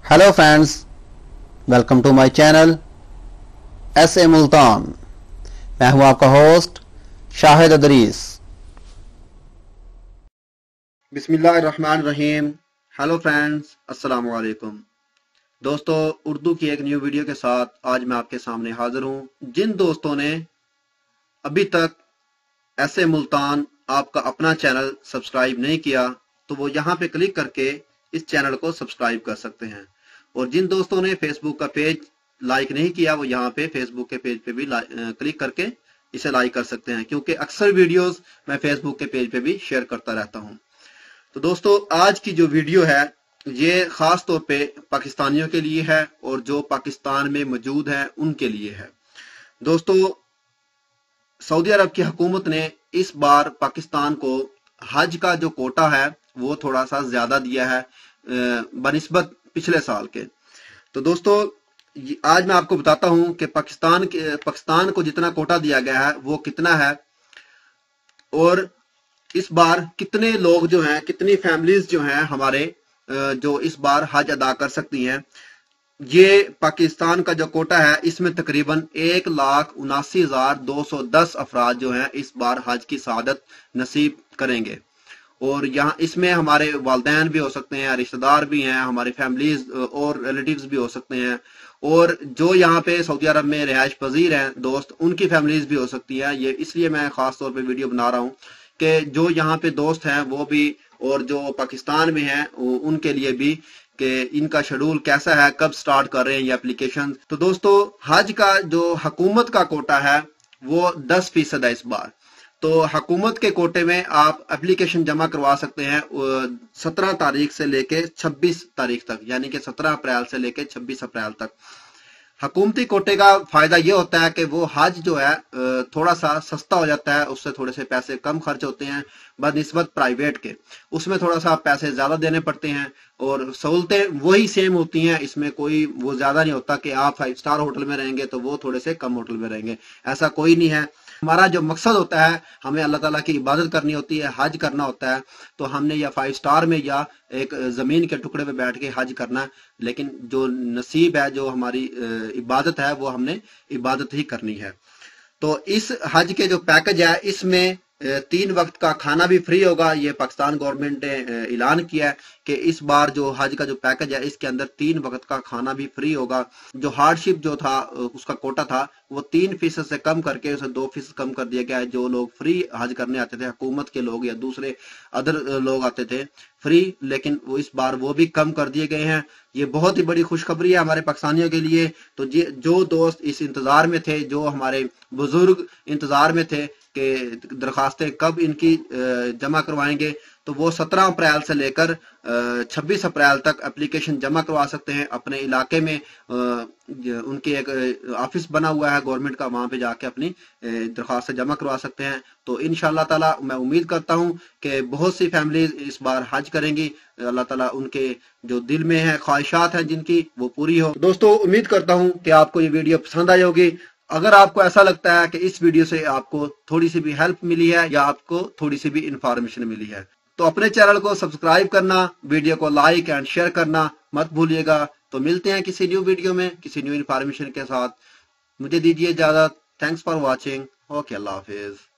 Hello friends, welcome to my channel S A. Multan. मैं हूं आपका होस्ट शाहिद अदरीस। बिस्मिल्लाहिर्रहमानिर्रहीम। हेलो फ्रेंड्स, अस्सलाम वालेकुम। दोस्तों, उर्दू की एक न्यू वीडियो के साथ आज मैं आपके सामने हाजिर हूं। जिन दोस्तों ने अभी तक एस.ए. मुल्तान आपका अपना चैनल सब्सक्राइब नहीं किया तो वो यहाँ पे क्लिक करके इस चैनल को सब्सक्राइब कर सकते हैं। और जिन दोस्तों ने फेसबुक का पेज लाइक नहीं किया वो यहाँ पे फेसबुक के पेज पे भी क्लिक करके इसे लाइक कर सकते हैं, क्योंकि अक्सर वीडियोस मैं फेसबुक के पेज पे भी शेयर करता रहता हूँ। तो दोस्तों, आज की जो वीडियो है ये खास तौर पे पाकिस्तानियों के लिए है और जो पाकिस्तान में मौजूद हैं उनके लिए है। दोस्तों, सऊदी अरब की हुकूमत ने इस बार पाकिस्तान को हज का जो कोटा है वो थोड़ा सा ज्यादा दिया है बनिस्बत पिछले साल के। तो दोस्तों, आज मैं आपको बताता हूं कि पाकिस्तान को जितना कोटा दिया गया है वो कितना है और इस बार कितने लोग जो हैं, कितनी फैमिलीज जो हैं हमारे जो इस बार हज अदा कर सकती हैं। ये पाकिस्तान का जो कोटा है इसमें तकरीबन 1,79,210 अफराद जो हैं इस बार हज की सआदत नसीब करेंगे। और यहाँ इसमें हमारे वालिदैन भी हो सकते हैं, रिश्तेदार भी हैं, हमारी फैमिलीज और रिलेटिव्स भी हो सकते हैं, और जो यहाँ पे सऊदी अरब में रिहाइश पजीर हैं दोस्त, उनकी फैमिलीज भी हो सकती है। ये इसलिए मैं खास तौर पे वीडियो बना रहा हूँ कि जो यहाँ पे दोस्त हैं वो भी और जो पाकिस्तान में हैं उनके लिए भी कि इनका शेड्यूल कैसा है, कब स्टार्ट कर रहे हैं ये एप्लीकेशन। तो दोस्तों, हज का जो हुकूमत का कोटा है वो 10% है इस बार। तो हुकूमत के कोटे में आप एप्लीकेशन जमा करवा सकते हैं 17 तारीख से लेके 26 तारीख तक, यानी कि 17 अप्रैल से लेके 26 अप्रैल तक। हुकूमती कोटे का फायदा ये होता है कि वो हज जो है थोड़ा सा सस्ता हो जाता है, उससे थोड़े से पैसे कम खर्च होते हैं बनिस्बत प्राइवेट के। उसमें थोड़ा सा पैसे ज्यादा देने पड़ते हैं और सहूलतें वही सेम होती हैं, इसमें कोई वो ज्यादा नहीं होता कि आप 5 स्टार होटल में रहेंगे तो वो थोड़े से कम होटल में रहेंगे, ऐसा कोई नहीं है। हमारा जो मकसद होता है, हमें अल्लाह ताला की इबादत करनी होती है, हज करना होता है, तो हमने या 5 स्टार में या एक जमीन के टुकड़े पे बैठ के हज करना है। लेकिन जो नसीब है, जो हमारी इबादत है, वो हमने इबादत ही करनी है। तो इस हज के जो पैकेज है इसमें 3 वक्त का खाना भी फ्री होगा। ये पाकिस्तान गवर्नमेंट ने ऐलान किया है कि इस बार जो हज का जो पैकेज है इसके अंदर 3 वक्त का खाना भी फ्री होगा। जो हार्डशिप जो था उसका कोटा था वो 3% से कम करके उसे 2% कम कर दिया गया है। जो लोग फ्री हज करने आते थे, हुकूमत के लोग या दूसरे अदर लोग आते थे फ्री, लेकिन वो इस बार वो भी कम कर दिए गए हैं। ये बहुत ही बड़ी खुशखबरी है हमारे पाकिस्तानियों के लिए। तो जो दोस्त इस इंतजार में थे, जो हमारे बुजुर्ग इंतजार में थे कि दरखास्तें कब इनकी जमा करवाएंगे, तो वो 17 अप्रैल से लेकर 26 अप्रैल तक एप्लीकेशन जमा करवा सकते हैं। अपने इलाके में उनके एक ऑफिस बना हुआ है गवर्नमेंट का, वहां पे जाके अपनी दरखास्त जमा करवा सकते हैं। तो इंशाअल्लाह ताला मैं उम्मीद करता हूं कि बहुत सी फैमिलीज इस बार हज करेंगी। अल्लाह ताला उनके जो दिल में है, ख्वाहिशात हैं जिनकी, वो पूरी हो। दोस्तों, उम्मीद करता हूं कि आपको ये वीडियो पसंद आई होगी। अगर आपको ऐसा लगता है कि इस वीडियो से आपको थोड़ी सी भी हेल्प मिली है या आपको थोड़ी सी भी इंफॉर्मेशन मिली है, तो अपने चैनल को सब्सक्राइब करना, वीडियो को लाइक एंड शेयर करना मत भूलिएगा। तो मिलते हैं किसी न्यू वीडियो में किसी न्यू इंफॉर्मेशन के साथ। मुझे दीजिए इजाजत। Thanks for watching. Okay, Allah Hafiz.